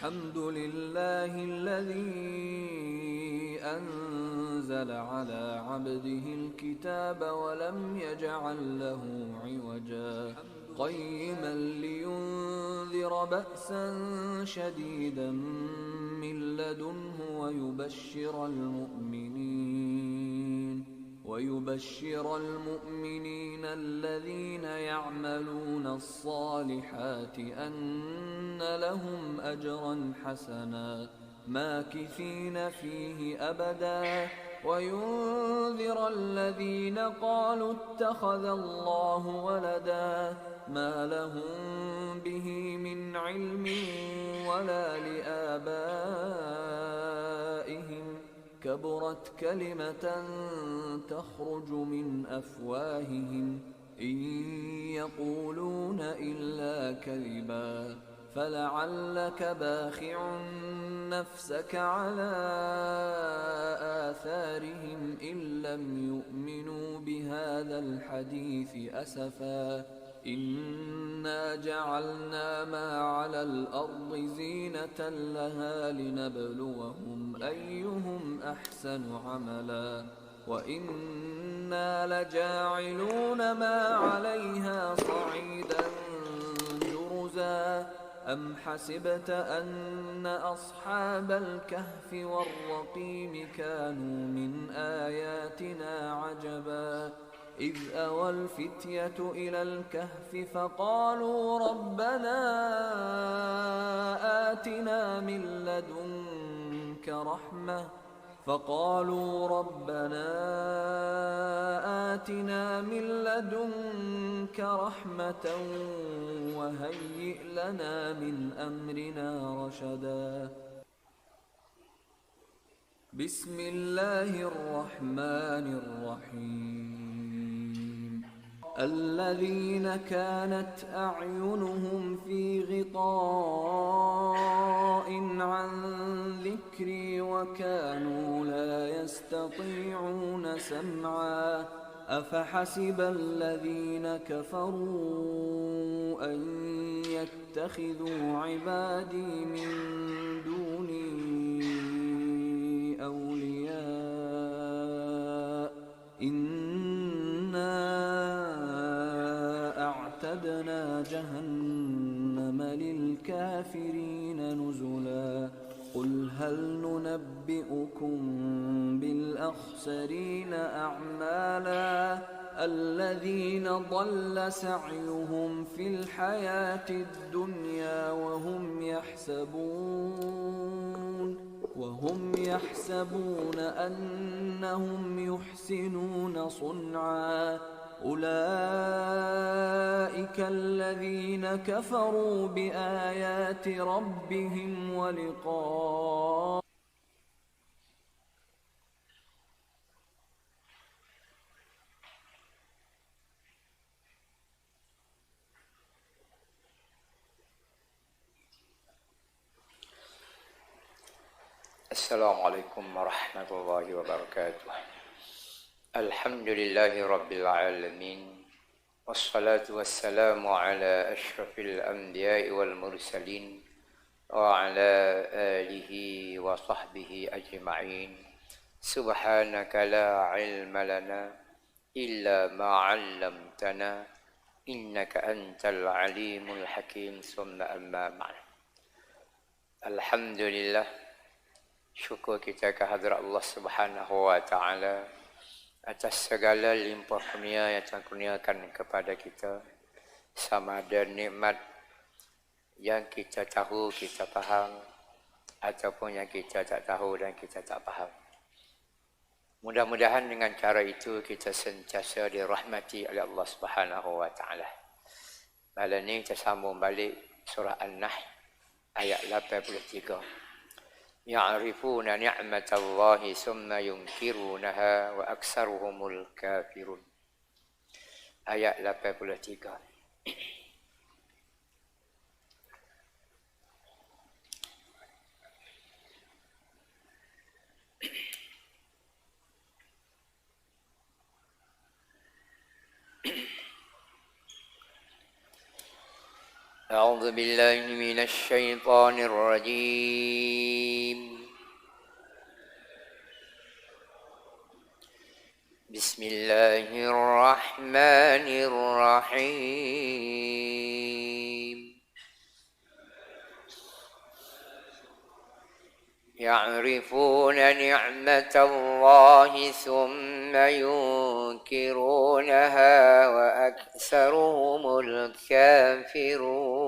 الحمد لله الذي أنزل على عبده الكتاب ولم يجعل له عوجا قيما لينذر بأسا شديدا من لدنه ويبشر المؤمنين الذين يعملون الصالحات أن لهم أجرا حسنا ماكثين فيه أبدا وينذر الذين قالوا اتخذ الله ولدا ما لهم به من علم ولا لآبائهم كبرت كلمة تخرج من أفواههم إن يقولون إلا كذبا فلعلك باخع نفسك على آثارهم إن لم يؤمنوا بهذا الحديث أسفا إنا جعلنا ما على الأرض زينة لها لنبلوهم أيهم أحسن عملا وإنا لجاعلون ما عليها صعيدا جرزا أم حسبت أن أصحاب الكهف والرقيم كانوا من آياتنا عجبا إذ أوى الفتية إلى الكهف فقالوا ربنا آتنا من لدنك رحمة وهيئ لنا من أمرنا رشدا بسم الله الرحمن الرحيم الذين كانت أعينهم في غطاء عن ذكري وكانوا لا يستطيعون سمعا أفحسب الذين كفروا أن يتخذوا عبادي من دوني أولياء إنا أعتدنا جهنم للكافرين نزلا قل هل ننبئكم بالأخسرين أعمالا الذين ضل سعيهم في الحياة الدنيا وهم يحسبون أنهم يحسنون صنعا أولئك الذين كفروا بآيات ربهم ولقائه Assalamualaikum warahmatullahi wabarakatuh. Alhamdulillahi rabbil alamin. Wassalatu wassalamu ala ashrafil anbiya'i wal mursalin wa ala alihi wa sahbihi ajma'in. Subhanaka la ilma lana illa ma 'allamtana innaka antal alimul hakim. Summa amma ba'd. Alhamdulillah, syukur kita kehadrat Allah Subhanahu wa taala atas segala limpah kurnia yang Tuhan kurniakan kepada kita, sama ada nikmat yang kita tahu, kita faham, ataupun yang kita tak tahu dan kita tak faham. Mudah-mudahan dengan cara itu kita sentiasa dirahmati oleh Allah Subhanahu wa taala. Malam ini kita sambung balik surah An-Nahl ayat 83. يعرفون نعمة الله ثم ينكرونها وأكثرهم الكافرون. Ayat 83. أعوذ بالله من الشيطان الرجيم بسم الله الرحمن الرحيم يعرفون نعمة الله ثم ينكرونها وأكثرهم الكافرون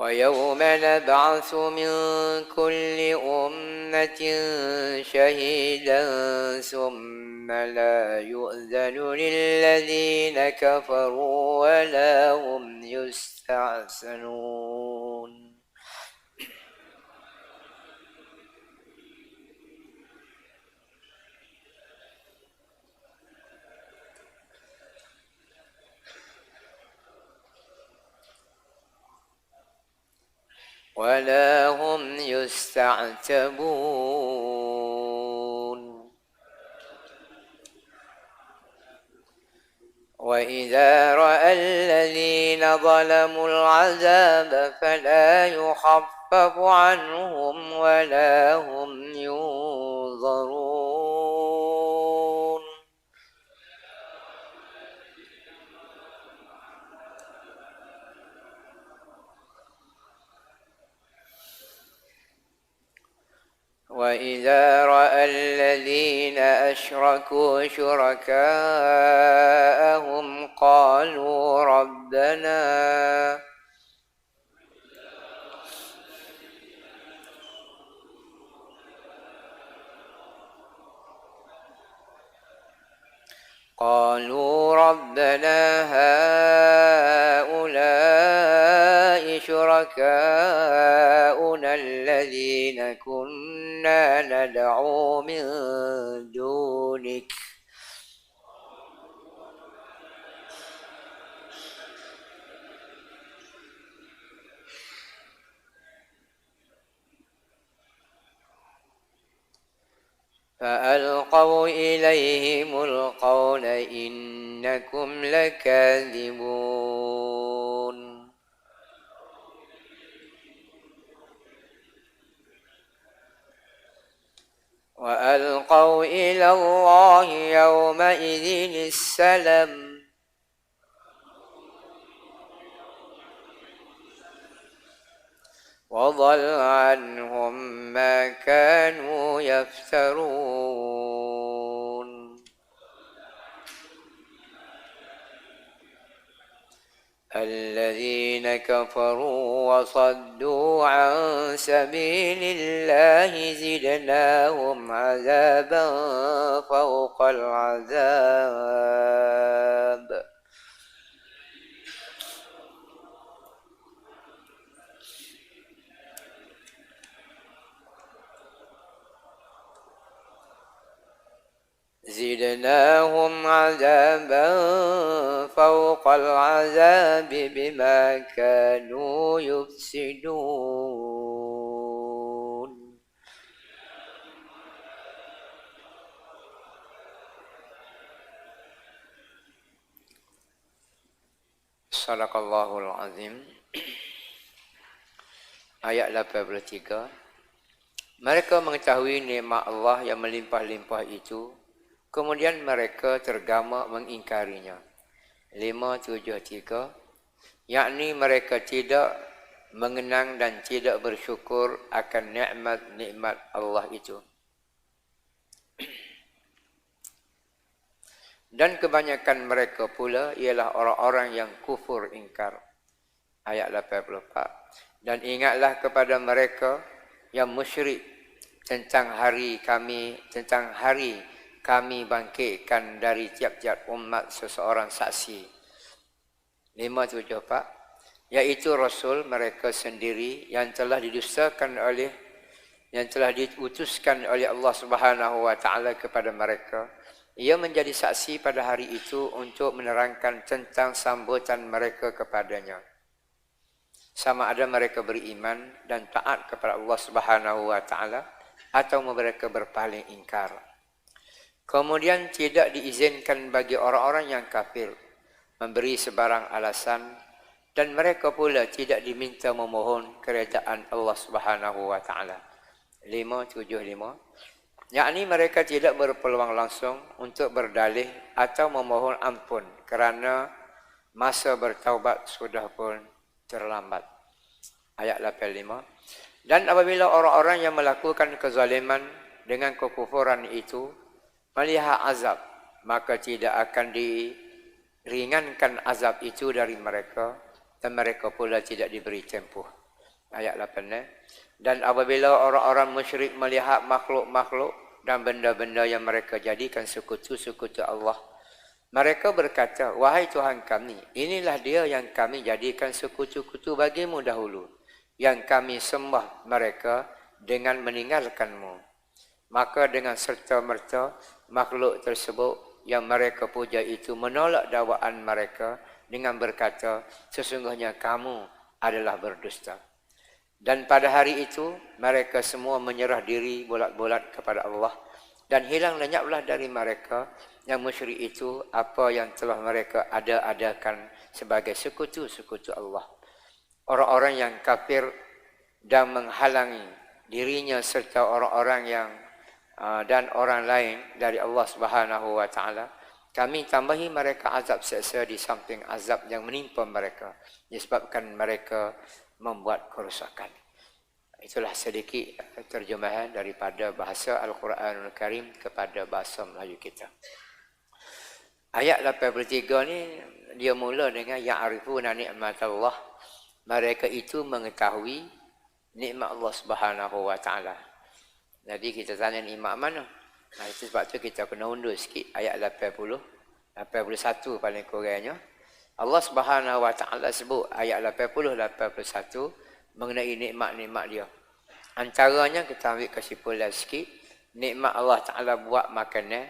ويوم نبعث من كل أمة شهيدا ثم لا يؤذن للذين كفروا ولا هم يستعسنون ولا هم يستعتبون وإذا رأى الذين ظلموا العذاب فلا يخفف عنهم ولا هم ينظرون وإذا رأى الذين أشركوا شركاءهم قالوا ربنا هؤلاء شركاؤنا الذين كنا ندعو من دونك فألقوا إليهم القول إنكم لكاذبون وألقوا إلى الله يومئذ السلم وضل عنهم ما كانوا يفترون الذين كفروا وصدوا عن سبيل الله زدناهم عذابا فوق العذاب زدناهم عذابا فوق العذاب بما كانوا يفسدون Sadaqallahul Azim. Ayat 83. Mereka mengetahui nikmat Allah yang melimpah-limpah itu, kemudian mereka tergama mengingkarinya. 573. Yakni mereka tidak mengenang dan tidak bersyukur akan nikmat-nikmat Allah itu. Dan kebanyakan mereka pula ialah orang-orang yang kufur ingkar. Ayat 84. Dan ingatlah kepada mereka yang musyrik tentang hari kami bangkitkan dari tiap-tiap umat seseorang saksi. 574. Iaitu Rasul mereka sendiri yang telah diutuskan oleh Allah Subhanahu wa taala kepada mereka. Ia menjadi saksi pada hari itu untuk menerangkan tentang sambutan mereka kepadanya. sama ada mereka beriman dan taat kepada Allah Subhanahu wa taala atau mereka berpaling ingkar. Kemudian tidak diizinkan bagi orang-orang yang kafir memberi sebarang alasan dan mereka pula tidak diminta memohon keredaan Allah Subhanahu wa taala. 575. Yakni mereka tidak berpeluang langsung untuk berdalih atau memohon ampun kerana masa bertaubat sudah pun terlambat. Ayat 85. Dan apabila orang-orang yang melakukan kezaliman dengan kekufuran itu melihat azab, maka tidak akan diringankan azab itu dari mereka dan mereka pula tidak diberi tempoh. Ayat 8. Dan apabila orang-orang musyrik melihat makhluk-makhluk dan benda-benda yang mereka jadikan sekutu-sekutu Allah, mereka berkata, wahai Tuhan kami, inilah dia yang kami jadikan sekutu-kutu bagimu dahulu, yang kami sembah mereka dengan meninggalkanmu. Maka dengan serta-merta makhluk tersebut yang mereka puja itu menolak dakwaan mereka dengan berkata, sesungguhnya kamu adalah berdusta. Dan pada hari itu mereka semua menyerah diri bulat-bulat kepada Allah dan hilang lenyaplah dari mereka yang musyrik itu apa yang telah mereka ada-adakan sebagai sekutu-sekutu Allah. Orang-orang yang kafir dan menghalangi dirinya serta orang-orang yang dan orang lain dari Allah Subhanahu wa taala, kami tambahi mereka azab seksa di samping azab yang menimpa mereka disebabkan mereka membuat kerosakan. Itulah sedikit terjemahan daripada bahasa Al-Quranul Karim kepada bahasa Melayu kita. Ayat 83 ni dia mula dengan ya'rifuna ni'matallah. Mereka itu mengetahui nikmat Allah Subhanahu wa taala. Jadi kita tanya nikmat mana? Nah, itu sebab tu kita kena undur sikit ayat 80, 81 paling kurangnya. Allah Subhanahu wa taala sebut ayat 80 81 mengenai nikmat-nikmat dia. Antaranya kita ambil kesimpulan sikit, nikmat Allah Taala buat makanan,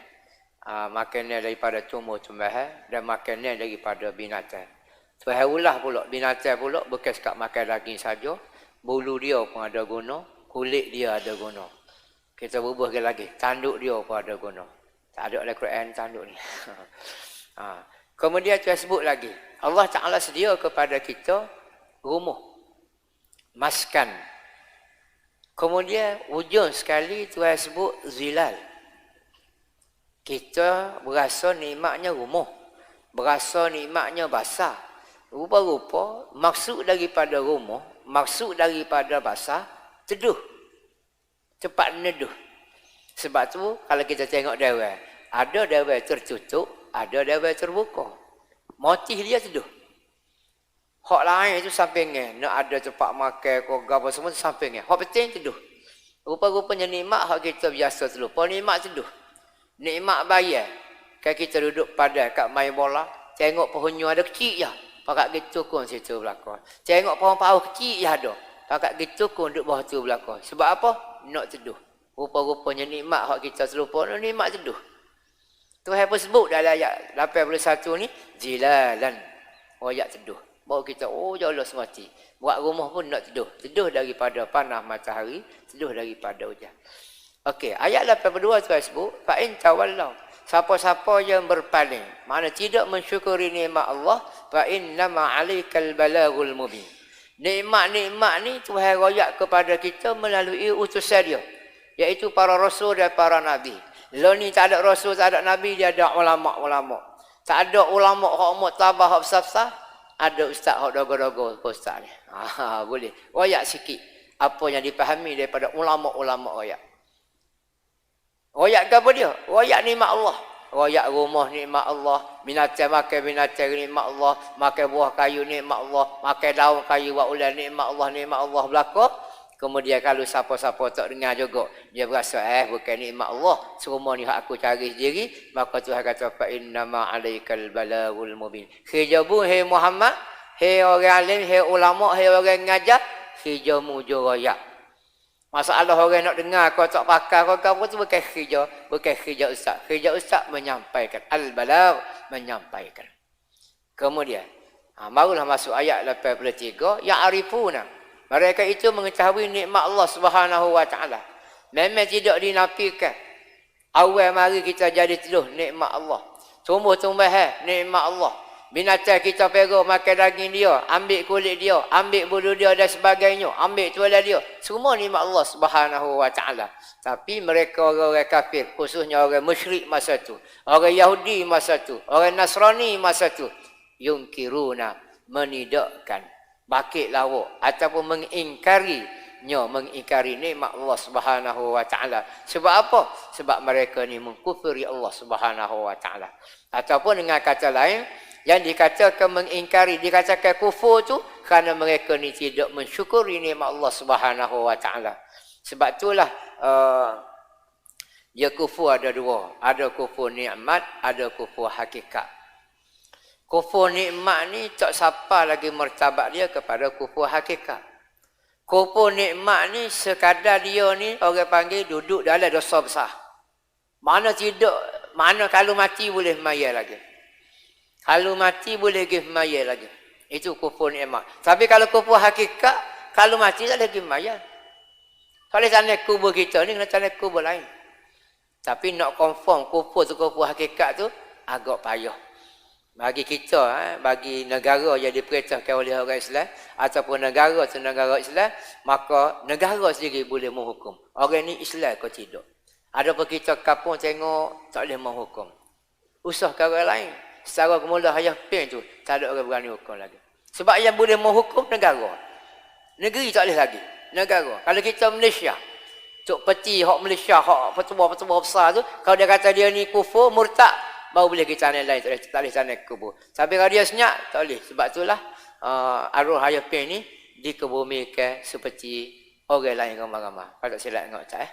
makanan daripada tumbuh-tumbuhan dan makanan daripada binatang. Tuhan ulah pula binatang pula bukan sekat makan daging saja, bulu dia pun ada guna, kulit dia ada guna. Kita bubuhkan lagi, tanduk dia pun ada guna. Tak ada dalam Quran tanduk ni. Kemudian Tuhan sebut lagi, Allah Ta'ala sedia kepada kita rumah, maskan. Kemudian ujung sekali Tuhan sebut zilal. Kita berasa nikmatnya rumah, berasa nikmatnya basah. Rupa-rupa maksud daripada rumah, maksud daripada basah, teduh. Cepat neduh. Sebab tu kalau kita tengok dewan, ada dewan tertutup, ada dewan terbuka. Motif dia teduh. Hak lain itu sampingnya. Nak ada tempat makan, kogak apa semua sampingnya. Hak penting teduh. Rupa-rupanya nikmat hak kita biasa terlupa. Nikmat teduh. Nikmat bayar. Kan kita duduk pada kat main bola. Tengok pohonnya ada kecil je. Pakat gitu pun situ belakang. Tengok pohon pauh kecil je ada. Pakat gitu pun duduk bawah tu belakang. Sebab apa? Nak teduh. Rupa-rupanya nikmat hak kita terlupa. Nikmat teduh. Tuhan pun sebut dalam ayat 81 ni. Zilalan. Ayat teduh. Baru kita, oh ya Allah semati. Buat rumah pun nak teduh. Teduh daripada panas matahari. Teduh daripada hujan. Okey, ayat 82 Tuhan sebut. Fa'in tawallahu. Siapa-siapa yang berpaling. Mana tidak mensyukuri nikmat Allah. Fa'in nama alaikal balagul mubin. Nikmat-nikmat ni Tuhan royak kepada kita melalui utusan dia. Iaitu para rasul dan para nabi. Lalu ni tak ada rasul, tak ada nabi. Dia ada ulama'-ulama'. Tak ada ulama' hak muktabah, hak besar-besar. Ada ustaz hak dogo-dogo ustaz ni. Boleh. Royak sikit. Apa yang dipahami daripada ulama'-ulama' royak. Royak ke apa dia? Royak nikmat Allah. Royak rumah nikmat Allah. Binatang makan binatang nikmat Allah. Makan buah kayu nikmat Allah. Makan daun kayu buat ulang nikmat Allah belaka. Kemudian kalau siapa-siapa tak dengar juga, dia berasa bukan nikmat Allah. Semua ni hak aku cari sendiri. Maka Tuhan kata fa innama alaikal balagul mubin. Hijabu hai Muhammad, hai orang alim, hai ulama, hai orang ngajar, hijamu jo royak. Masalah orang nak dengar kau tak pakai kau apa tu bukan hijau ustaz. Hijau ustaz menyampaikan al-balagh, menyampaikan. Kemudian Barulah masuk ayat 83. Ya'rifuna. Mereka itu mengetahui nikmat Allah Subhanahu wa taala. Memang tidak dinafikan. Awal mari kita jadi teduh nikmat Allah. Tumbuh-tumbuhan nikmat Allah. Binatang kita pergi makan daging dia, ambil kulit dia, ambil bulu dia dan sebagainya, ambil tulang dia. Semua nikmat Allah Subhanahu wa taala. Tapi mereka orang-orang kafir, khususnya orang musyrik masa tu, orang Yahudi masa tu, orang Nasrani masa tu, yungkiruna, menidakkan, bakit lawak ataupun mengingkari nikmat Allah Subhanahu wa taala. Sebab apa? Sebab mereka ni mengkufuri Allah Subhanahu wa taala. Ataupun dengan kata lain, yang dikatakan mengingkari, dikatakan kufur tu kerana mereka ni tidak mensyukuri nikmat Allah Subhanahu wa taala. Sebab itulah dia kufur ada dua, ada kufur nikmat, ada kufur hakikat. Kufur nikmat ni tak siapa lagi martabat dia kepada kufur hakikat. Kufur nikmat ni sekadar dia ni orang panggil duduk dalam dosa besar. Mana kalau mati boleh mayat lagi. Kalau mati boleh pergi mayat lagi. Itu kufur nikmat. Tapi kalau kufur hakikat, kalau mati tak lagi mayat. Kalau tanah kubur kita ni kena tanah kubur lain. Tapi nak confirm kufur tu kufur hakikat tu agak payah. Bagi kita, bagi negara yang diperintahkan oleh orang Islam ataupun negara tu negara Islam, maka negara sendiri boleh menghukum. Orang ni Islam ke tidak. Adapun kita kapung tengok tak boleh menghukum. Usah ke orang lain. Secara kemula hayah pen tu tak ada orang berani hukum lagi. Sebab yang boleh menghukum negara. Negeri tak boleh lagi. Negara. Kalau kita Malaysia, Tok Peti hak Malaysia, hak petua-petua besar tu, kalau dia kata dia ni kufur, murtad, baru boleh kita tanah lain, tak boleh tanah kubur. Tapi kalau dia senyap, tak boleh. Sebab itulah arwah hayah pen ni dikebumikan seperti orang lain ramai-ramai. Kalau tak silap tengok tak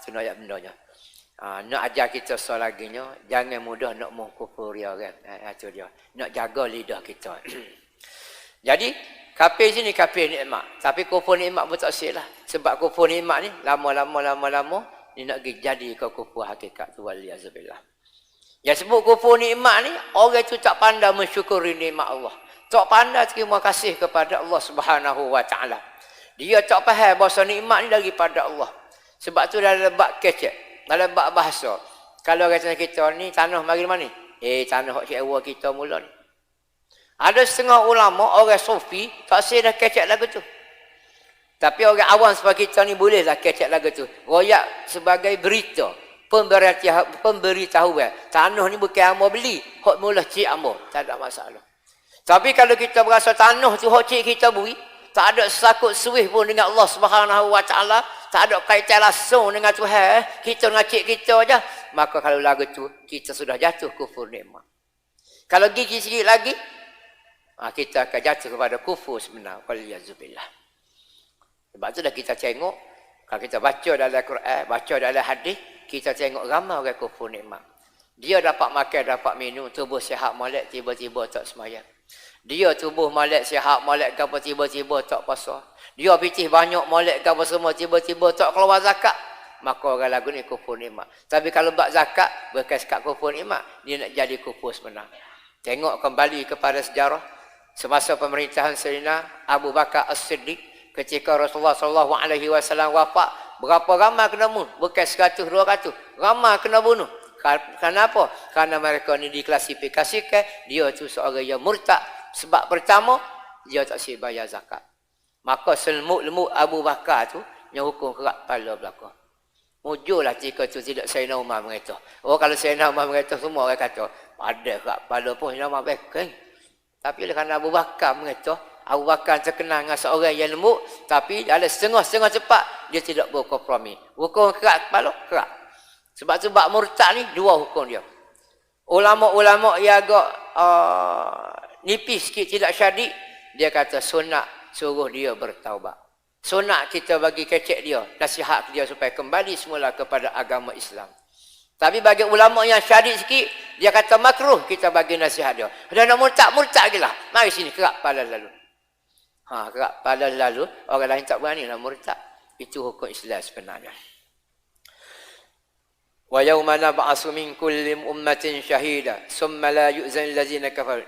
tu nak ayat bendanya. Nak ajar kita selaginya, jangan mudah nak mengkufuri orang. Itu dia. Nak jaga lidah kita. Jadi, kafir sini kafir nikmat. Tapi kufur nikmat pun tak silap. Sebab kufur nikmat ni, lama-lama, ni nak jadi ke kufur hakikat tu. Waliyazubillah. Yang sebut kufur nikmat ni, orang tu tak pandai mensyukuri nikmat Allah. Tak pandai terima kasih kepada Allah Subhanahu wa taala. Dia tak faham bahawa nikmat ni daripada Allah. Sebab tu dalam bab kecek. Dalam bab bahasa, kalau kata kita ni tanah mari mana ni? Tanah hak sewa kita mula ni. Ada setengah ulama, orang sufi, tak saya dah kecek lagu tu. Tapi orang awam seperti kita ni bolehlah kecek lagu tu. Royak sebagai berita, pemberitahuan. Tanah ni bukan hamba beli, hak mula cik hamba, tak ada masalah. Tapi kalau kita berasa tanah tu hak cik kita beri, tak ada sakut suih pun dengan Allah Subhanahu wa taala, tak ada kaitan langsung dengan Tuhan, kita dengan cik kita aja, maka kalau lagu tu kita sudah jatuh kufur nikmat. Kalau gigi sikit lagi, kita akan jatuh kepada kufur sebenar. Waliyazubillah. Sebab tu dah kita tengok, kalau kita baca dalam Quran, baca dalam hadis, kita tengok ramai orang kufur nikmat. Dia dapat makan, dapat minum, tubuh sihat molek, tiba-tiba tak semayang. Dia tubuh molek, sihat molek, apa tiba-tiba tak puasa. Dia pitih banyak molek, apa semua, tiba-tiba tak keluar zakat. Maka orang lagu ni kufur nikmat. Tapi kalau bak zakat, bekas kat kufur nikmat, dia nak jadi kufur sebenar. Tengok kembali kepada sejarah. Semasa pemerintahan Sayyidina Abu Bakar As-Siddiq, ketika Rasulullah SAW wafat, berapa ramai kena bunuh? Bukan 100, 200. Ramai kena bunuh. Kenapa? Karena mereka ni diklasifikasikan, dia tu seorang yang murtad. Sebab pertama, dia tak siap bayar zakat. Maka selemut-lemut Abu Bakar tu, yang hukum kerak kepala belakang. Mujurlah jika tu tidak Sayyidina Umar mengatakan. Kalau Sayyidina Umar mengatakan, semua orang kata, pada kerak kepala pun Sayyidina Umar baik. Tapi kerana Abu Bakar mengatakan, Abu Bakar terkenal dengan seorang yang lembut, tapi ada setengah-setengah cepat, dia tidak berkompromi. Hukum kerak kepala, kerak. Sebab tu bab murtad ni, dua hukum dia. Ulama-ulama yang agak nipis sikit, tidak syadik, dia kata sunat suruh dia bertaubat. Sunat kita bagi kecek dia, nasihat dia supaya kembali semula kepada agama Islam. Tapi bagi ulama yang syadik sikit, dia kata makruh kita bagi nasihat dia. Dia nak murtad gila. Mari sini, kerak kepala lalu. Kerak kepala lalu, orang lain tak berani nak murtad. Itu hukum Islam sebenarnya. Wa yauma nab'asu min kulli ummatin syahida, summa la yu'zan allazina kafaru.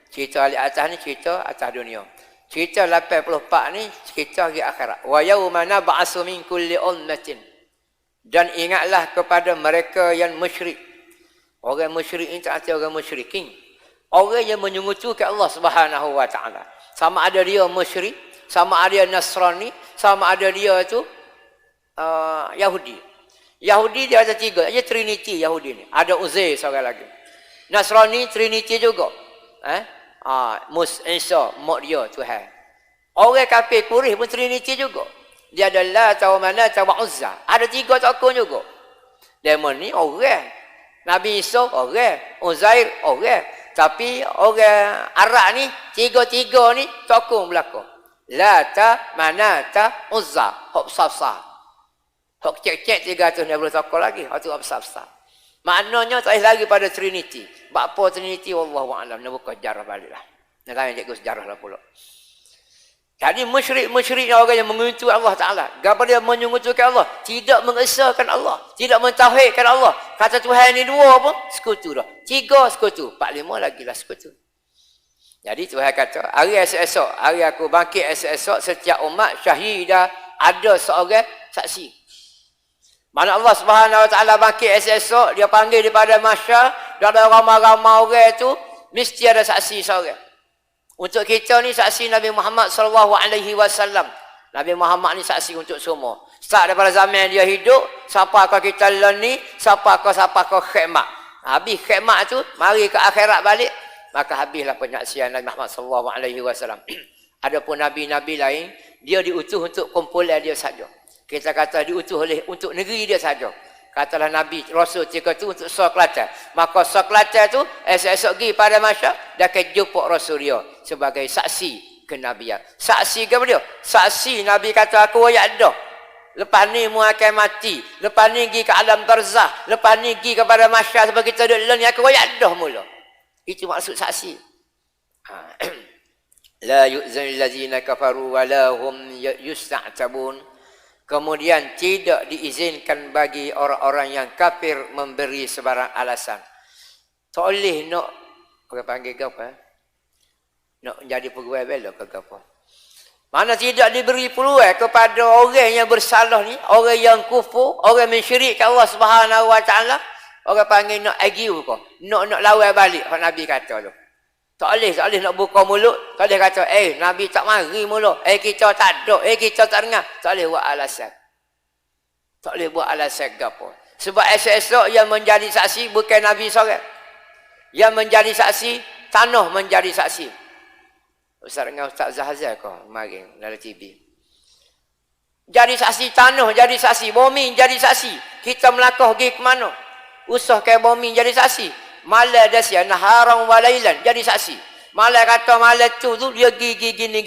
Cerita ahli atas ni cerita atas dunia. Cerita 84 ni cerita hari akhirat. Wa yauma nab'asu min kulli ummatin. Dan ingatlah kepada mereka yang musyrik. Orang musyrik ini tak arti orang musyrikin. Orang yang menyungutukan Allah Subhanahu wa taala. Sama ada dia musyrik, sama ada dia Nasrani, sama ada dia tu Yahudi. Yahudi dia ada 3, dia Trinity Yahudi ni. Ada Uzair seorang lagi. Nasrani Trinity juga. Isa mak dia Tuhan. Orang kafir Quraisy pun Trinity juga. Dia ada Lat wa Manat wa Uzza. Ada 3 tokoh juga. Demon ni orang. Nabi Isa orang, Uzair orang. Tapi orang Arab ni tiga ni tokoh belaka. Lata, Manata, Uzza, hok besar-besar. Hok cek-cek 360 tokoh lagi, hok tu besar-besar. Maknanya tak lagi pada Trinity. Apa Trinity wallahu a'lam. Nak buka sejarah baliklah. Nak tanya cikgu sejarah lah pula. Jadi musyrik orang yang mengutuk Allah Ta'ala. Gapo dia menyungutukan Allah. Tidak mengesahkan Allah. Tidak mentauhidkan Allah. Kata Tuhan ni 2 pun sekutu dah. 3 sekutu. 4, 5 lagi lah sekutu. Jadi Tuhan kata, hari esok, hari aku bangkit esok, setiap umat syahidah ada seorang saksi. Mana Allah Subhanahu Wa Ta'ala bangkit esok, dia panggil daripada masyar, dan ada ramai-ramai orang tu, mesti ada saksi seorang. Untuk kita ni saksi Nabi Muhammad sallallahu alaihi wasallam. Nabi Muhammad ni saksi untuk semua. Start daripada zaman dia hidup, siapa kau kita ni, siapa kau khidmat. Habis khidmat tu, mari ke akhirat balik, maka habislah penyaksian Nabi Muhammad sallallahu alaihi wasallam. Adapun nabi-nabi lain, dia diutus untuk kumpulan dia saja. Kita kata diutus untuk negeri dia saja. Katalah Nabi Rasul ketika tu untuk Kelantan. Maka Kelantan tu esok pergi pada masyarakat dia akan jumpa Rasul dia sebagai saksi kenabian. Saksi ke dia? Saksi Nabi kata aku ayat dah. Lepas ni mu akan mati. Lepas ni pergi ke alam barzah. Lepas ni pergi kepada masyarakat sebab kita duduk ni aku ayat dah mula. Itu maksud saksi. La yu'zanil ladzina kafaru wa la hum yusta'tabun. Kemudian tidak diizinkan bagi orang-orang yang kafir memberi sebarang alasan. Tak boleh nak, orang panggil ke apa? Nak jadi pegawai bela ke apa? Mana tidak diberi peluang kepada orang yang bersalah ni, orang yang kufur, orang mensyirikkan Allah Subhanahu Wa Taala, orang panggil nak argue ke? Nak lawan balik, apa Nabi kata tu. Tak boleh nak buka mulut. Tak boleh kata, Nabi tak mari mula. Kita tak ada. Kita tak dengar. Tak boleh buat alasan. Tak boleh buat alasan ke apa. Sebab esok-esok yang menjadi saksi bukan Nabi seorang. Yang menjadi saksi, tanah menjadi saksi. Ustaz dengan Ustaz Zahazal kau mari dalam TV. Jadi saksi tanah, jadi saksi. Bumi jadi saksi. Kita melangkah pergi ke mana? Usah ke bumi jadi saksi. Malah dasya naharan walailan jadi saksi. Malah kata malah tu dia gigi gini.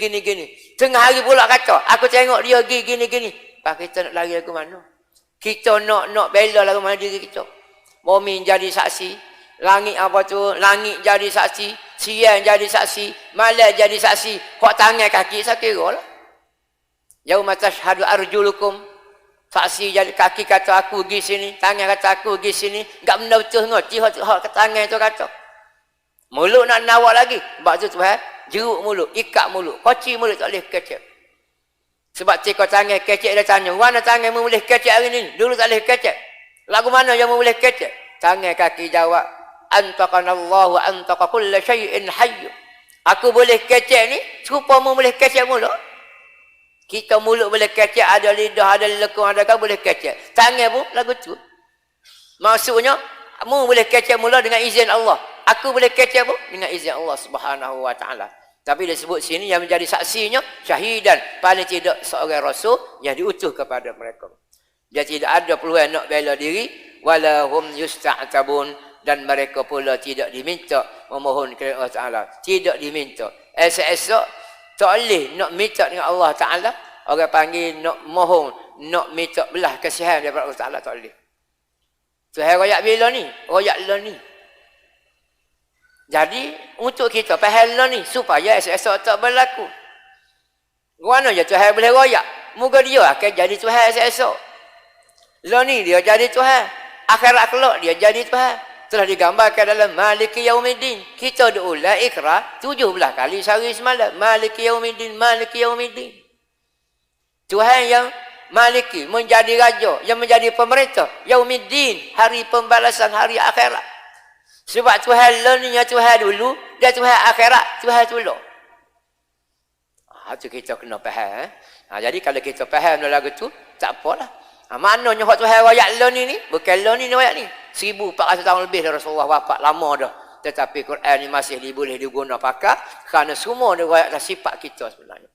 Tengah hari pula kata aku tengok dia gigi gini. Pak kita nak lari lagu mana? Kita nak bela lagu mana diri kita. Bumi jadi saksi, langit apa tu? Langit jadi saksi, siang jadi saksi, malam jadi saksi. Kok tangan kaki saya kira lah. Yauma tashhadu arjulukum. Saksi jadi kaki kata aku pergi sini, tangan kata aku pergi sini, enggak benar betul ngerti hak tangan tu kata. Mulut nak nawak lagi. Sebab tu Tuhan, jeruk mulut, ikat mulut, koci mulut tak boleh kecek. Sebab tiko tangan kecek dia tanya, mana tangan boleh kecek hari ni? Dulu tak boleh kecek. Lagu mana yang boleh kecek? Tangan kaki jawab, antaqanallahu antaqa kulla syai'in hayy. Aku boleh kecek ni, serupa mu boleh kecek mulut. Kita mulut boleh kecek, ada lidah, ada lekung, ada kan boleh kecek. Tangan pun lagu tu. Maksudnya, mu boleh kecek mula dengan izin Allah. Aku boleh kecek pun dengan izin Allah Subhanahu Wa Taala. Tapi dia sebut sini yang menjadi saksinya, syahidan. Paling tidak seorang Rasul yang diutus kepada mereka. Dia tidak ada peluang nak bela diri. Walahum yusta'tabun. Dan mereka pula tidak diminta memohon kepada Allah Ta'ala. Tidak diminta. Esok-esok, tak boleh nak minta dengan Allah Ta'ala. Orang panggil nak mohon, nak minta belah kasihan daripada Allah Ta'ala. Tak boleh. Tuhan royak bila ni? Royak lah ni. Jadi, untuk kita faham lah ni. Supaya esok-esok tak berlaku. Mana je Tuhan boleh royak? Moga dia akan jadi Tuhan esok-esok. Lah ni dia jadi Tuhan. Akhirat kelak dia jadi Tuhan. telah digambarkan dalam Maliki Yaumiddin. Kita diulang Iqra 17 kali sehari semalam. Maliki Yaumiddin, Maliki Yaumiddin. Tuhan yang Maliki, menjadi raja, yang menjadi pemerintah. Yaumiddin, hari pembalasan, hari akhirat. Sebab Tuhan ni Tuhan dulu, dan Tuhan akhirat, Tuhan dulu. Itu kita kena faham. Jadi kalau kita faham dalam lagu tu, tak apalah. Maknanya hak Tuhan wayak ni, bukan ni wayak ni. 1400 tahun lebih dah Rasulullah wafat, lama dah. Tetapi Quran ni masih boleh diguna pakai kerana semua dia wayak sifat kita sebenarnya.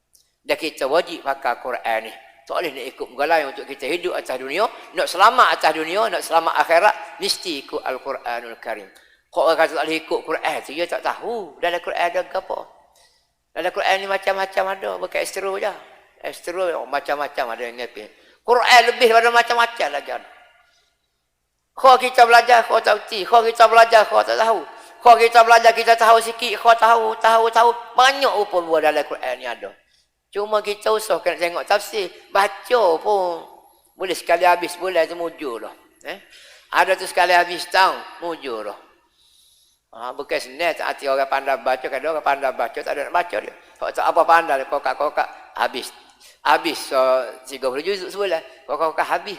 Dan kita wajib pakai Quran ni. Tak boleh nak ikut mengalai untuk kita hidup atas dunia, nak selamat atas dunia, nak selamat akhirat, mesti ikut Al-Quranul Karim. Kalau orang kata tak boleh ikut Quran tu, dia tak tahu dalam Quran ada apa. Dalam Quran ni macam-macam ada, bukan estero je. Estero macam-macam ada yang ngerti. Quran lebih daripada macam-macam lagi ada. Kalau kita belajar, kau tak erti. Kalau kita belajar, kau tak tahu. Kalau kita belajar, kita tahu sikit. Kau tahu. Banyak pun buat dalam Quran ni ada. Cuma kita usahakan nak tengok tafsir. Baca pun. Boleh sekali habis bulan tu mujur dah. Ada tu sekali habis tahun, mujur dah. Bukan senang tak hati orang pandai baca. Kadang orang pandai baca, tak ada nak baca dia. Kalau tak apa pandai, kokak-kokak, habis. Habis 30 juzuk sebulan. Kokak-kokak habis.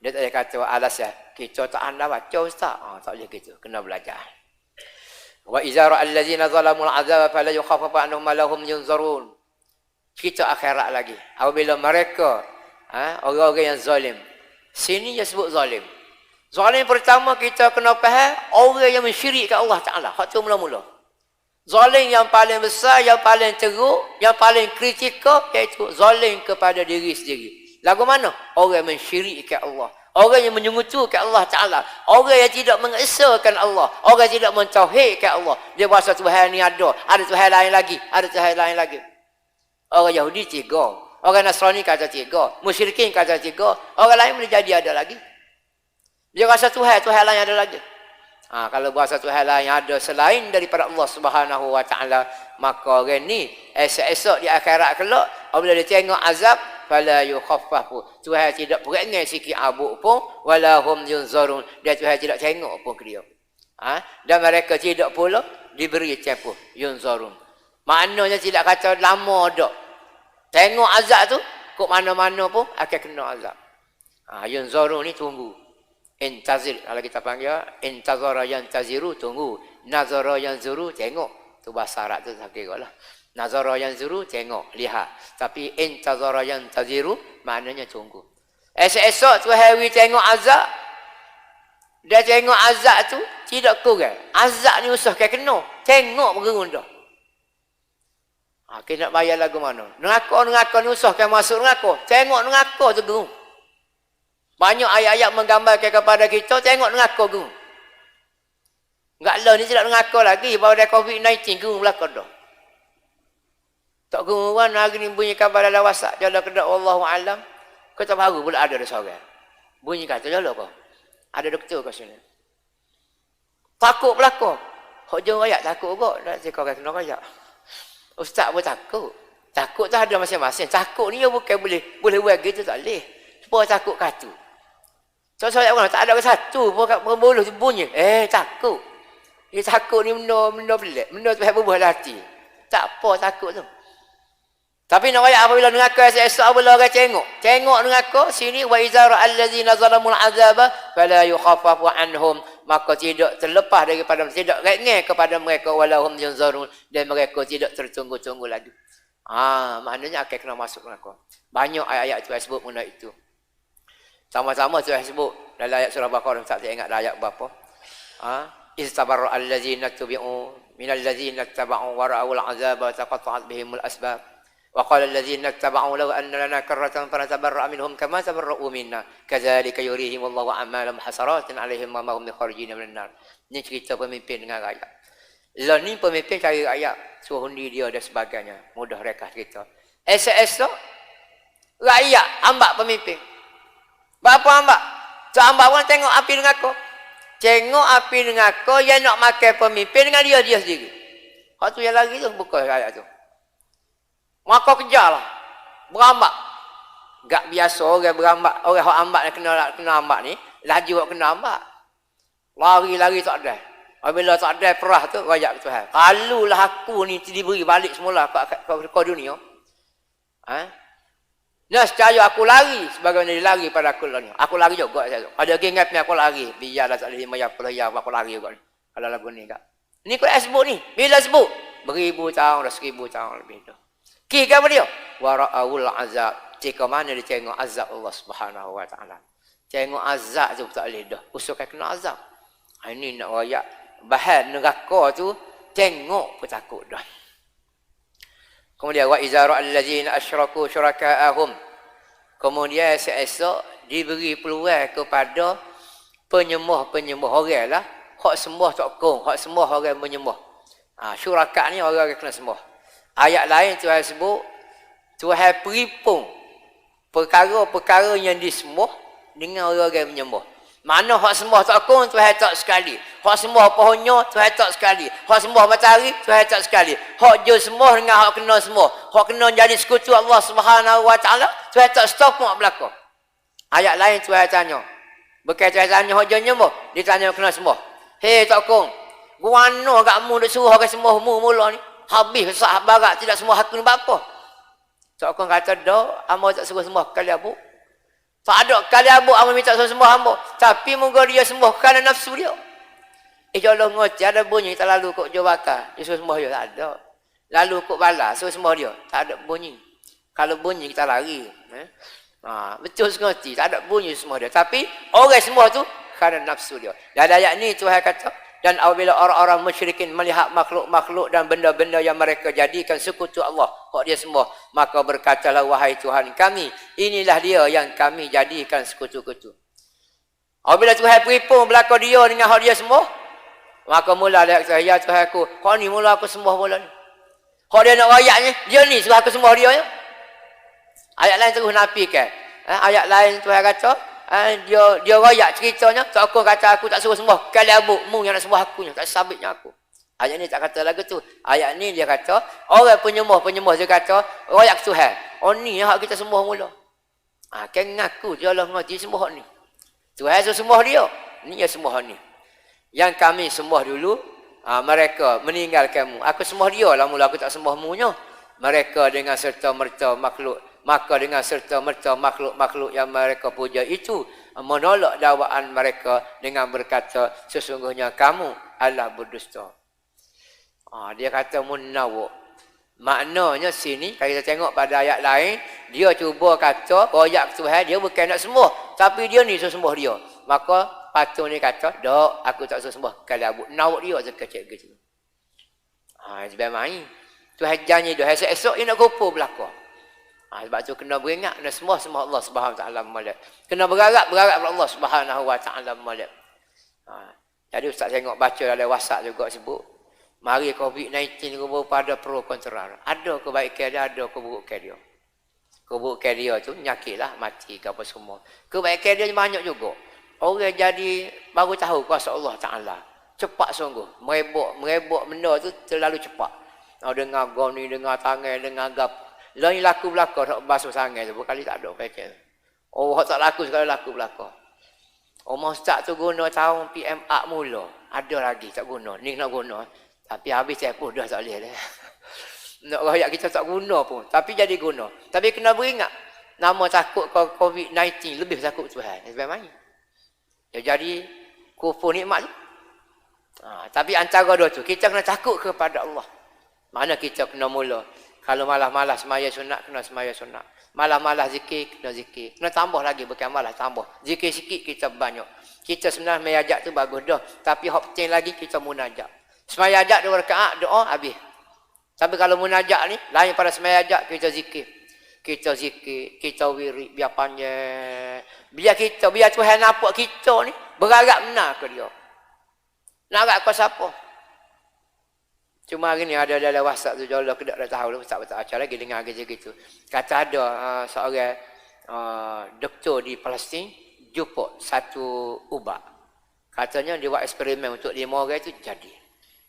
Dia tak boleh kata alasan kita tak anda baca ustaz. Tak boleh gitu, kena belajar. Wa iza ra'al ladzina zalamul azaba fala yukhaffafu anhum ma lahum yunzarun. Kita akhirat lagi. Apabila mereka orang-orang yang zalim. Sini dia sebut zalim. Zalim pertama kita kena faham orang yang mensyirik ke Allah Taala. Hak tu mula-mula. Zalim yang paling besar, yang paling teruk, yang paling kritikal iaitu zalim kepada diri sendiri. Lagu mana? Orang yang mensyirikkan Allah. Orang yang menyekutukan Allah Ta'ala. Orang yang tidak mengesahkan Allah. Orang yang tidak mentauhidkan Allah. Dia berasa Tuhan ni ada. Ada Tuhan lain lagi. Ada Tuhan lain lagi. Orang Yahudi 3. Orang Nasrani kata 3. Musyrikin kata 3. Orang lain boleh jadi ada lagi. Dia rasa Tuhan lain ada lagi. Kalau berasa Tuhan lain ada selain daripada Allah Subhanahu Wa Ta'ala, maka orang ni esok-esok di akhirat kelak, apabila dia tengok azab, fala yukhaffafu. Tuhan tidak peringat sikit abuk pun, wala hum yunzarun. Dia Tuhan tidak tengok pun ke dia. Dan mereka tidak pula diberi tempoh yunzarun. Maknanya tidak kata lama dak. Tengok azab tu, kok mana-mana pun akan kena azab. Yunzarun ni tunggu. Intazir, kalau kita panggil intazara yantaziru, tunggu. Nazara yanzuru, tengok. Tu bahasa Arab tu tak kira lah. Nazara yanzuru, tengok, lihat. Tapi intazara yantaziru, maknanya tunggu. Esok-esok tu hari tengok azab. Dia tengok azab tu, tidak kurang. Azab ni usah kena. Tengok bergerun dah. Kita nak bayar lagu mana? Neraka ni usah kan masuk neraka. Tengok neraka tu gerung. Banyak ayat-ayat menggambarkan kepada kita, tengok neraka gerung. Enggak lah ni tidak neraka lagi. Bahawa ada COVID-19 gerung belakang dah. Tak gerung kan hari ni bunyi kabar dalam WhatsApp. Jala kedak Wallahu'alam. Kata baru pula ada seorang. Bunyi kata jala apa? Ada doktor kat sini. Takut belakang. Hak jauh rakyat takut kok. Tak cakap orang kena rakyat. Ustaz pun takut. Takut tu ada masing-masing. Takut ni bukan boleh buat gitu, tak boleh. Supaya takut katu. So saya orang tak ada satu pun buluh bunyi. Takut. Dia takut ni benda pelik. Benda tu berbuah hati. Tak apa takut tu. Tapi nak ayat apabila neraka esok apabila orang tengok neraka sini wa iza ra'al ladzina zalamul azaba fala yukhaffafu anhum, maka tidak terlepas daripada, tidak ringan kepada mereka, walahum yunzarun, dan mereka tidak tertunggu-tunggu lagi. Maknanya akan kena masuk neraka. Banyak ayat-ayat Tuhan sebut mengenai itu. Sama-sama Tuhan sebut dalam ayat surah Baqarah, tak ingat ayat berapa. Istabarra allazina tubi'u minal ladzina taba'u wa ra'ul azaba taqatta'at bihimul asbab. وقال الذين اتبعوا لو أن لنا كرة فنتبرأ منهم كما تبرؤوا منا كذلك يريهم الله أعمالهم حسرات عليهم وما هم بخارجين من النار. Ini cerita pemimpin dengan rakyat. Lah ni pemimpin cari rakyat, suruh undi dia dan sebagainya. Mudah rekah cerita. Esok-esok rakyat ambak pemimpin. Berapa ambak? Tak ambak orang tengok api neraka. Tengok api neraka yang nak makan pemimpin dengan dia sendiri. Hak tu yang lagi tu bukan rakyat tu. Maka kejarlah. Berambak. Gak biasa orang berambak. Orang yang ambak kena ambak ni. Laju orang kena ambak. Lari-lari tak ada. Apabila tak ada perah tu, rakyat Tuhan. Kalulah aku ni diberi balik semula ke dunia. Nescaya aku lari sebagaimana dia lari pada aku ni. Aku lari juga. Ada gengap ni aku lari. Biarlah tak ada 5 ya aku lari juga. Kalau lagu ni kak. Ni kau sebut ni. Bila sebut? Beribu tahun, 1000 tahun lebih tu. Kira apa dia? Wara'awul azab. Jika mana dia tengok azab Allah Subhanahu Wa Taala. Tengok azab tu tak boleh dah. Usulkan kena azab. Ini nak rakyat bahan neraka tu tengok pun takut dah. Kemudian wa iza ra'al ladzina asyraku syuraka'ahum. Kemudian esok diberi peluang kepada penyembah-penyembah orang lah. Hak sembah tak kong, hak sembah orang menyembah. Syuraka ni orang yang kena sembah. Ayat lain Tuhan sebut Tuhan peripung perkara-perkara yang disembah dengan orang yang menyembah. Mana hak sembah tak kong Tuhan tak sekali. Hak sembah pohonnya Tuhan tak sekali. Hak sembah matahari Tuhan tak sekali. Hak je sembah dengan hak kena sembah. Hak kena jadi sekutu Allah Subhanahu Wa Taala Tuhan tak stop mak belaka. Ayat lain Tuhan tanya. Bukan Tuhan tanya hak je nyembah, dia tanya kena sembah. Hei tak kong, guano kamu nak suruh orang sembah mu mula ni. Habis sah barat tidak sembah aku ni apa? Tak kong kata dah, hamba tak suruh sembah kali abu. Tak ada kali abu hamba minta suruh sembah hamba. Tapi moga dia sembah kerana nafsu dia. Allah ngerti ada bunyi tak lalu kok jual bakar. Dia suruh sembah dia tak ada. Lalu kok balas suruh sembah dia. Tak ada bunyi. Kalau bunyi kita lari. Betul ngerti. Tak ada bunyi sembah dia. Tapi orang sembah tu kerana nafsu dia. Dan ayat ni Tuhan kata, dan apabila orang-orang musyrikin melihat makhluk-makhluk dan benda-benda yang mereka jadikan sekutu Allah, hak dia sembah, maka berkatalah wahai Tuhan kami, inilah dia yang kami jadikan sekutu-kutu. Apabila Tuhan peripung belakang dia dengan hak dia sembah, maka mula dia kata, ya Tuhan aku, hak ni mula aku sembah mula ni. Hak dia nak rayaknya, dia ni suruh aku sembah dia. Ayat lain terus nafikan. Ayat lain Tuhan kata, dia rayak ceritanya, tak aku kata aku tak suruh sembah kali abuk mu yang nak sembah akunya, tak sabitnya aku. Ayat ni tak kata lagu tu. Ayat ni dia kata orang penyembah dia kata rayak Tuhan. Oh ni yang kita sembah mula. Kan ngaku dia Allah ngerti sembah ni. Tuhan suruh sembah dia. Ni dia sembah ni. Yang kami sembah dulu, mereka meninggalkanmu. Aku sembah dia lah mula aku tak sembah mu nya. Mereka dengan serta-merta makhluk, maka dengan serta-merta makhluk-makhluk yang mereka puja itu menolak dakwaan mereka dengan berkata sesungguhnya kamu adalah berdusta. Dia kata munawwak. Maknanya sini kalau kita tengok pada ayat lain, dia cuba kata royak Tuhan dia bukan nak sembah, tapi dia ni suruh sembah dia. Maka patung ni kata, "Dak, aku tak suruh sembah kalau abuk nawak dia sekecil gitu." Sebab main. Tuhan janji dah esok dia nak kumpul belaka. Sebab tu kena beringat, kena sembah Allah Subhanahu Wa Taala molek. Kena berharap pada Allah Subhanahu Wa Taala molek. Jadi ustaz tengok baca dalam WhatsApp juga sebut, mari COVID-19 rupa pada pro kontra. Ada kebaikan dia, ada keburukan dia. Keburukan dia tu nyakitlah, mati ke apa semua. Kebaikan dia banyak juga. Orang jadi baru tahu kuasa Allah Taala. Cepat sungguh. Merebak benda tu terlalu cepat. Dengar goni, dengar tangan, dengar gap. Lain laku belaka tak basuh tangan tu. Berkali tak ada kecil. Tak laku sekali laku belaka. Ustaz tu guna tahun PMA mula. Ada lagi tak guna. Ni nak guna. Tapi habis saya pun dah tak boleh dah. Nak rakyat kita tak guna pun. Tapi jadi guna. Tapi kena beringat. Nama takut COVID-19 lebih takut Tuhan. Sebab mana? Dia jadi kufur nikmat tu. Tapi antara dua tu, kita kena takut kepada Allah. Mana kita kena mula. Kalau malas-malas semaya sunat, kena semaya sunat. Malas-malas zikir, kena zikir. Kena tambah lagi, bukan malas, tambah. Zikir sikit, kita banyak. Kita sebenarnya semaya tu bagus dah. Tapi hak penting lagi, kita munajat. Semaya ajak 2 rakaat, doa, habis. Tapi kalau munajat ni, lain pada semaya ajak, kita zikir. Kita zikir, kita wirid, biar panjang. Biar Tuhan nampak kita ni, berharap benar ke dia. Nak harap ke siapa? Cuma hari ni ada dalam WhatsApp tu, Allah kedak dah tahu, tak acar lagi dengar gitu. Kata ada seorang doktor di Palestin jumpa satu ubat. Katanya dia buat eksperimen untuk 5 orang itu jadi.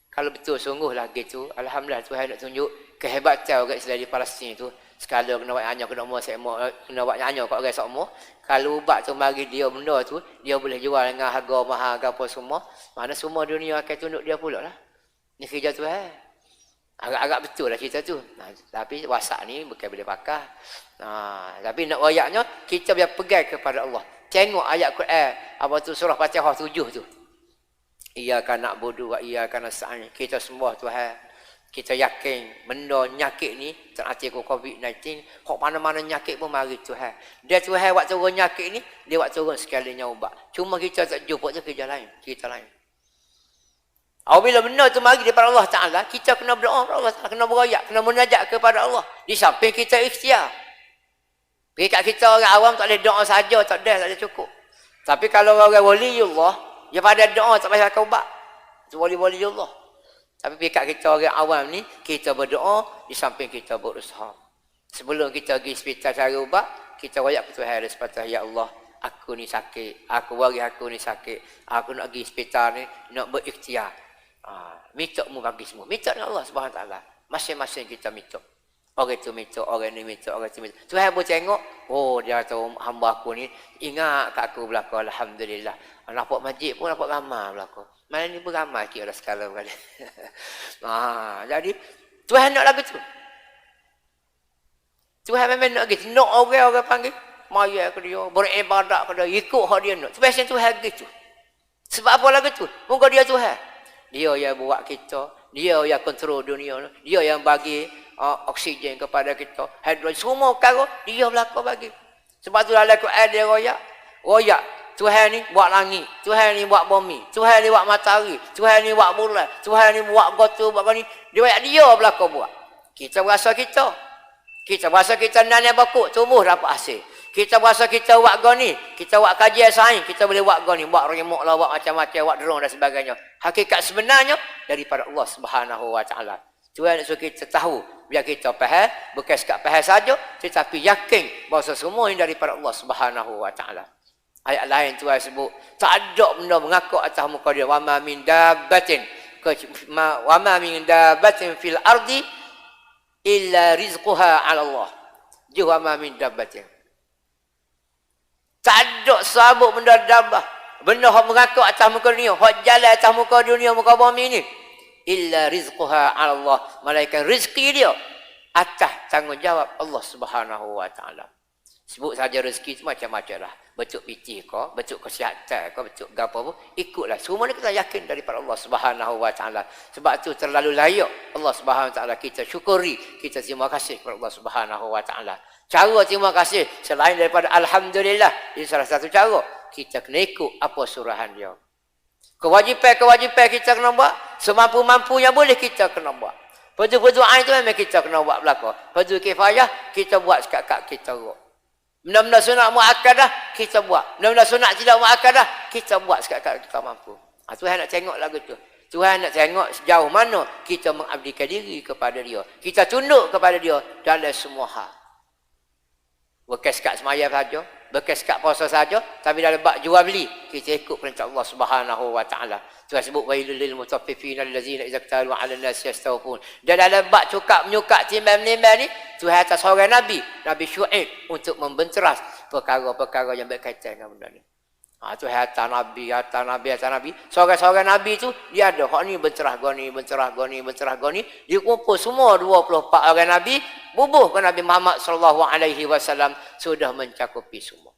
Kalau betul sungguh lah gitu, alhamdulillah Tuhan nak tunjuk kehebatan orang Islam di Palestin itu. Sekala kena buat nyanyo, kena umur sekmo, kena buat nyanyo kat orang sekmo. Kalau ubat tu mari dia benda tu, dia boleh jual dengan harga mahal ke apa semua. Mana semua dunia akan tunduk dia pula lah. Ni kerja tu agak-agak betul lah cerita tu. Tapi wasak ni bukan boleh pakai. Tapi nak wayaknya, kita biar pegang kepada Allah. Tengok ayat Quran, apa tu surah Fatihah 7 tu. Iyyaka na'budu wa iyyaka nasta'in. Kita sembah Tuhan. Kita yakin benda nyakit ni, terarti COVID-19, hok mana-mana nyakit pun mari Tuhan. Dia Tuhan buat turun nyakit ni, dia buat turun sekalinya ubat. Cuma kita tak jumpa tu kerja lain, cerita lain. Apabila benda tu mari daripada Allah Ta'ala, kita kena berdoa kepada Allah Ta'ala, kena berayak, kena munajat kepada Allah. Di samping kita ikhtiar. Pergi kat kita orang awam tak boleh doa saja, tak ada cukup. Tapi kalau orang waliullah, dia pada doa tak payah ubat. Itu waliullah. Tapi pergi kat kita orang awam ni, kita berdoa, di samping kita berusaha. Sebelum kita pergi hospital cari ubat, kita wayak ke Tuhan sepatah, ya Allah, aku ni sakit, aku ni sakit, aku nak pergi hospital ni, nak berikhtiar. Minta mu bagi semua. Minta dengan Allah Subhanahu Wa Taala. Masing-masing kita minta. Orang tu minta, orang ni minta, orang tu minta. Tuhan pun tengok, oh dia tahu hamba aku ni ingat kat aku belaka, alhamdulillah. Nampak masjid pun nampak ramai belaka. Malam ni pun ramai sikit orang sekala kali. Jadi Tuhan nak lagu tu. Tuhan memang nak gitu. Nak orang panggil, mari ke dia, beribadat ke dia, ikut hak dia nak. Sebab Tuhan gitu. Sebab apa lagu tu? Moga dia Tuhan. Dia yang buat kita, dia yang kontrol dunia, dia yang bagi oksigen kepada kita, hidrogen, semua perkara dia belakang bagi. Sebab tu dalam Quran dia royak. Tuhan ni buat langit, Tuhan ni buat bumi, Tuhan ni buat matahari, Tuhan ni buat bulan, Tuhan ni buat gotu, buat ni. Dia belakang buat. Kita berasa kita nanam bakut, tumbuh dapat hasil. Kita berasa kita buat goni, kita buat kajian sains, kita boleh buat goni, buat remok lah, buat macam-macam, buat drone dan sebagainya. Hakikat sebenarnya daripada Allah Subhanahu Wa Taala. Tuhan nak suruh kita tahu, biar kita faham, bukan sekat faham saja, tetapi yakin bahawa semua ini daripada Allah Subhanahu Wa Taala. Ayat lain Tuhan sebut, tak ada benda mengaku atas muka dia, wa ma min dabbatin fil ardi illa rizquha 'ala Allah. Wa ma min dabbatin. Tak ada sabuk benda dabah. Benda yang mengaku atas muka dunia. Yang jalan atas muka dunia, muka bumi ni. Illa rizquha 'ala Allah. Malaikat rezeki dia atas tanggungjawab Allah Subhanahu Wa Taala. Sebut saja rezeki tu macam-macam lah. Bentuk PT ke, bentuk kesihatan ke, bentuk apa pun. Ikutlah. Semua ni kita yakin daripada Allah Subhanahu Wa Taala. Sebab tu terlalu layak Allah Subhanahu Wa Taala kita syukuri. Kita terima kasih kepada Allah Subhanahu Wa Taala. Cara terima kasih selain daripada alhamdulillah, ini salah satu cara kita kena ikut apa surahan dia. Kewajipan kita kena buat, semampu-mampu yang boleh kita kena buat. Perjuangan itu memang kita kena buat belaka. Fardu kifayah kita buat sekat kita buat. Benda-benda sunat muakkadah kita buat. Benda-benda sunat tidak muakkadah kita buat sekat kita mampu. Tuhan nak tengok lagu tu. Tuhan nak tengok sejauh mana kita mengabdikan diri kepada dia. Kita tunduk kepada dia dalam semua hal. Bukan sekat semayang saja, bukan sekat puasa saja, tapi dalam bab jual beli kita ikut perintah Allah Subhanahu Wa Taala. Tuhan sebut wailul lil mutaffifin allazina idza iktalu 'ala an-nasi yastawfun. Dan dalam bab cukap menyukap timbang-menimbang ni, Tuhan atas seorang Nabi Syuaib untuk membenteras perkara-perkara yang berkaitan dengan benda ni. Tuhan atas Nabi. Seorang-seorang Nabi tu dia ada hak ni benterah goni. Dia kumpul semua 24 orang Nabi, bubuh ke Nabi Muhammad sallallahu alaihi wasallam sudah mencakupi semua.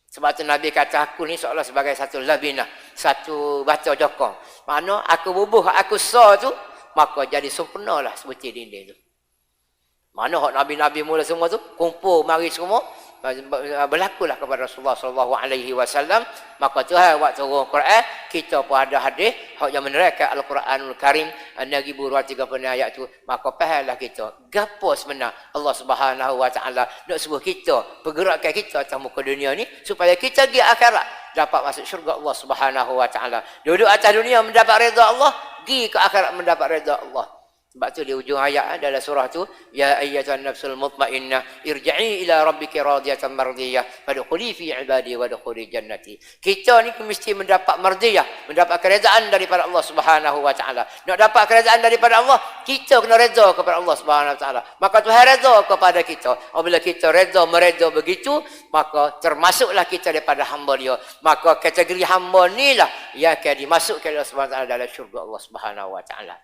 Sebab tu Nabi kata aku ni seolah sebagai satu labinah, satu batu jokong. Mana aku bubuh, aku sah tu, maka jadi sempurnalah seperti dinding tu. Mana hak Nabi-Nabi mula semua tu kumpul mari semua berlakulah kepada Rasulullah sallallahu alaihi wasallam. Maka Tuhan waktu turun Quran kita pun ada hadis hak yang menerangkan Al-Quranul Karim 1230 ayat tu, maka fahamlah kita gapo sebenar Allah Subhanahu Wa Taala nak suruh kita pergerakan kita atas muka dunia ni supaya kita pergi akhirat dapat masuk syurga Allah Subhanahu Wa Taala. Duduk atas dunia mendapat redha Allah, pergi ke akhirat mendapat redha Allah. Sebab tu di ujung ayat dalam surah tu, ya ayyatuhan nafsul mutmainnah irji'i ila rabbiki radiyatan mardiyah fadkhuli fi ibadi wadkhuli jannati. Kita ni mesti mendapat mardiyah, mendapat keredaan daripada Allah Subhanahu wa taala. Nak dapat keredaan daripada Allah, kita kena redha kepada Allah Subhanahu wa taala. Maka Tuhan redha kepada kita. Apabila kita mereda begitu, maka termasuklah kita daripada hamba Dia. Maka kategori hamba inilah yang akan dimasukkan Allah Subhanahu wa taala dalam syurga Allah Subhanahu wa taala.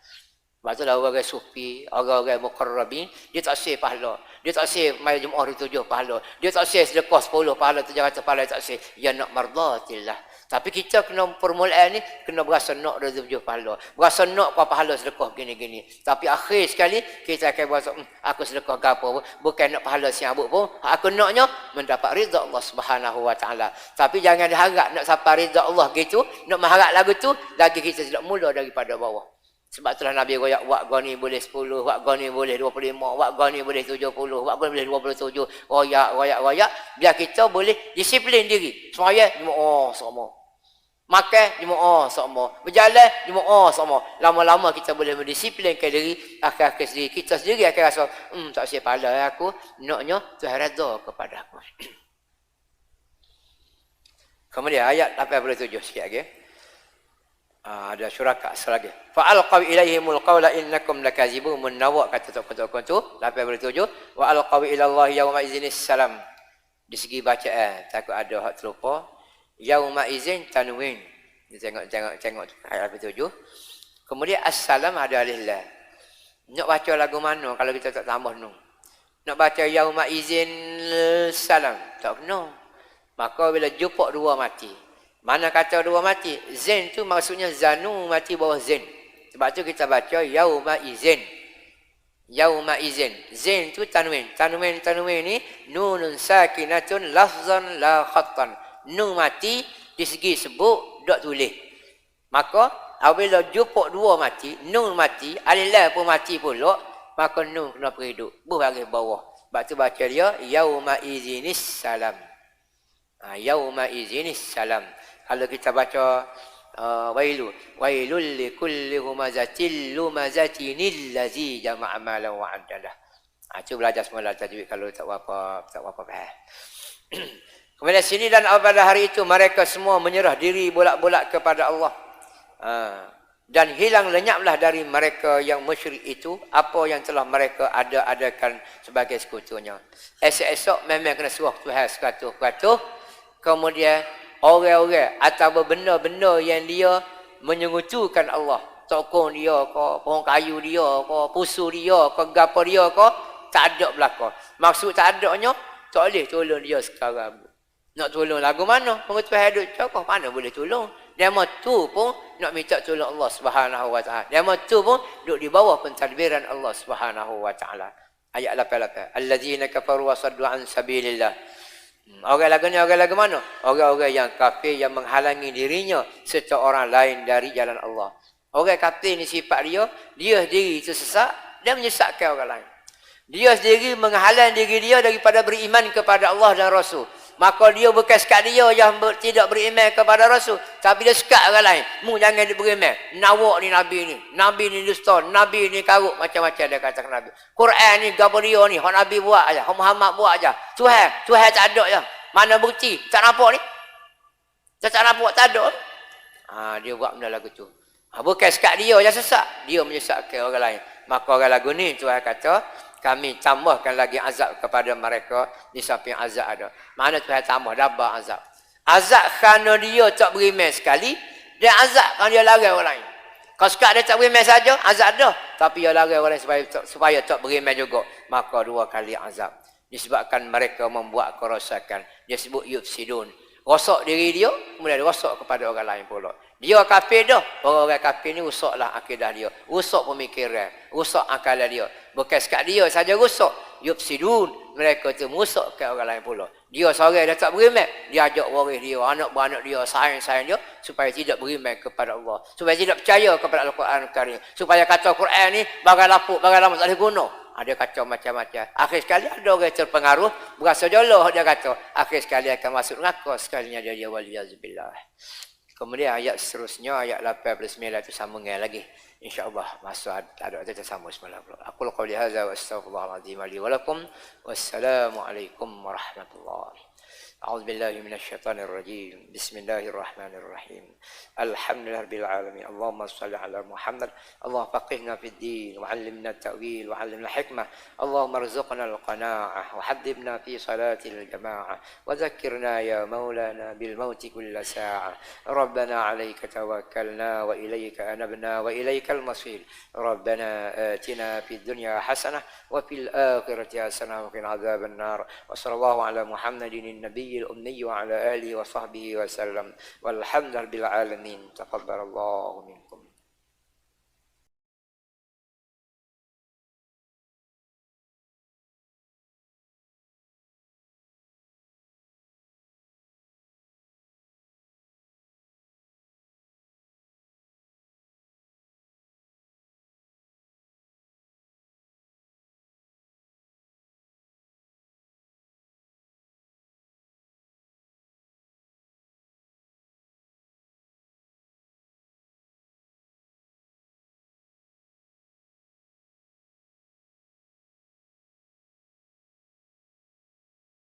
Sebab itulah orang sufi, orang muqarrabin, dia tak sih pahala. Dia tak sih mai Jumaat hari 7 pahala. Dia tak sih sedekah 10 pahala, 700 pahala tak sih. Ya nak mardatillah. Tapi kita kena permulaan ni kena berasa nak 7 pahala. Berasa nak kau pahala sedekah gini-gini. Tapi akhir sekali kita akan berasa aku sedekah gapo bukan nak pahala siang abuk pun. Aku naknya mendapat ridha Allah Subhanahu wa taala. Tapi jangan diharap nak sampai ridha Allah gitu, nak mengharap lagu tu lagi kita tidak mula daripada bawah. Sebab itulah Nabi royak, wak gani boleh 10, wak gani boleh 25, wak gani boleh 70, wak gani boleh 27. Royak. Biar kita boleh disiplin diri. Semaya, sama. Makan, sama. Berjalan, sama. Lama-lama kita boleh mendisiplinkan diri. Akhir-akhir sendiri, kita sendiri akan rasa, tak siap pahala aku. Naknya, Tuhan redha kepada aku. Kemudian ayat 87 sikit lagi. Ada syuraka selagi. Fa alqaw ilaihimul qawla innakum lakazibun, menawak kata tokoh-tokoh tu 87. Wa alqaw ila Allah yauma izinis salam. Di segi bacaan takut ada hak terlupa. Yauma izin tanwin. Tengok ayat 87. Kemudian assalam ada alif lam. Nak baca lagu mana kalau kita tak tambah nun? Nak baca yauma izin salam tak kena. Maka bila jumpa dua mati. Mana kata dua mati? Zen tu maksudnya zanu mati bawah zen. Sebab tu kita baca yauma izin. Yauma izin. Zen tu tanwin. Tanwin ni nunun sakinatun lafzan la khattan. Nun mati di segi sebut dok tulis. Maka apabila jumpa dua mati, nun mati, alif lam pun mati pula, maka nun kena pergi duduk. Baris bawah. Sebab tu baca dia yauma izinis salam. Yauma izinis salam. Kalau kita baca wailul likulli humazatil lumazatin allazi jama'a malan wa addalah. Itu belajar semula tajwid kalau tak apa faham. Kemudian sini dan pada hari itu mereka semua menyerah diri bolak-bolak kepada Allah. Dan hilang lenyaplah dari mereka yang musyrik itu apa yang telah mereka adakan sebagai sekutunya. Esok-esok memang kena suruh Tuhan sekatuh-katuh. Kemudian orang-orang atau benda-benda yang dia menyengutukan Allah. Tokong dia ke, pohon kayu dia ke, pusu dia ke, gapo dia ke, tak ada belaka. Maksud tak adanya, tak boleh tolong dia sekarang. Nak tolong lagu mana? Pengetahuan hidup cakap, mana boleh tolong? Dia tu pun nak minta tolong Allah Subhanahu wa taala. Dia tu pun duduk di bawah pentadbiran Allah Subhanahu wa taala. Ayat 88. Allazina kafaru wa saddu an sabilillah. Orang lagu mana? Orang-orang yang kafir yang menghalangi dirinya serta orang lain dari jalan Allah. Orang kafir ni sifat dia sendiri itu sesat, dia menyesatkan orang lain. Dia sendiri menghalang diri dia daripada beriman kepada Allah dan Rasul. Maka dia bukan sekat dia yang tidak beriman kepada Rasul, tapi dia sekat orang lain. Mu jangan beriman. Nawak ni Nabi ni dusta, Nabi ni karut, macam-macam dia kata Nabi. Quran ni gapo dia ni, hak Nabi buat aja, hak Muhammad buat aja. Tuhan tak ada je. Mana bukti? Tak nampak ni? Tak nampak tak ada. Dia buat benda lagu tu. Bukan sekat dia yang sesat, dia menyesatkan orang lain. Maka orang lagu ni Tuhan kata, kami tambahkan lagi azab kepada mereka di samping azab ada. Mana Tuhan tambah double azab. Azab kerana dia tak beriman sekali, dan azab kerana dia larang orang lain. Kalau sekat dia tak beriman saja, azab dah. Tapi dia larang orang lain supaya tak beriman juga. Maka dua kali azab. Disebabkan mereka membuat kerosakan. Dia sebut yufsidun. Rosak diri dia, kemudian rosak kepada orang lain pula. Dia kafir dah. Orang-orang kafir ni rusaklah akidah dia. Rusak pemikiran. Rusak akalan dia. Bukan sekat dia saja rusak. Yufsidun. Mereka tu merusakkan orang lain pula. Dia seorang dah tak beriman. Dia ajak waris dia, anak-anak dia, sayang-sayang dia. Supaya tidak beriman kepada Allah. Supaya tidak percaya kepada Al-Quran Karim. Supaya kata Quran ni bagai lapuk, bagai lama tak boleh guna. Ada kacau macam-macam. Akhir sekali ada orang terpengaruh. Berasa joloh dia kata. Akhir sekali akan masuk neraka sekalinya dia waliyazubillah. Kemudian ayat seterusnya, ayat 89 itu sambungan lagi. InsyaAllah masa ada kita sambung semalam. Aku qauli hadza wa astaghfirullahal azim li wa lakum. Wassalamualaikum warahmatullahi. أعوذ بالله من الشيطان الرجيم بسم الله الرحمن الرحيم الحمد لله رب العالمين اللهم صل على محمد اللهم فقهنا في الدين وعلمنا التأويل وعلمنا الحكمة اللهم ارزقنا القناعة وحببنا في صلاة الجماعة وذكرنا يا مولانا بالموت كل ساعة ربنا عليك توكلنا وإليك أنبنا وإليك المصير ربنا آتنا في الدنيا حسنة وفي الآخرة حسنة وقنا عذاب النار وصلى الله على محمد النبي الأمي وعلى آله وصحبه وسلم والحمد لله رب العالمين تقبل الله منكم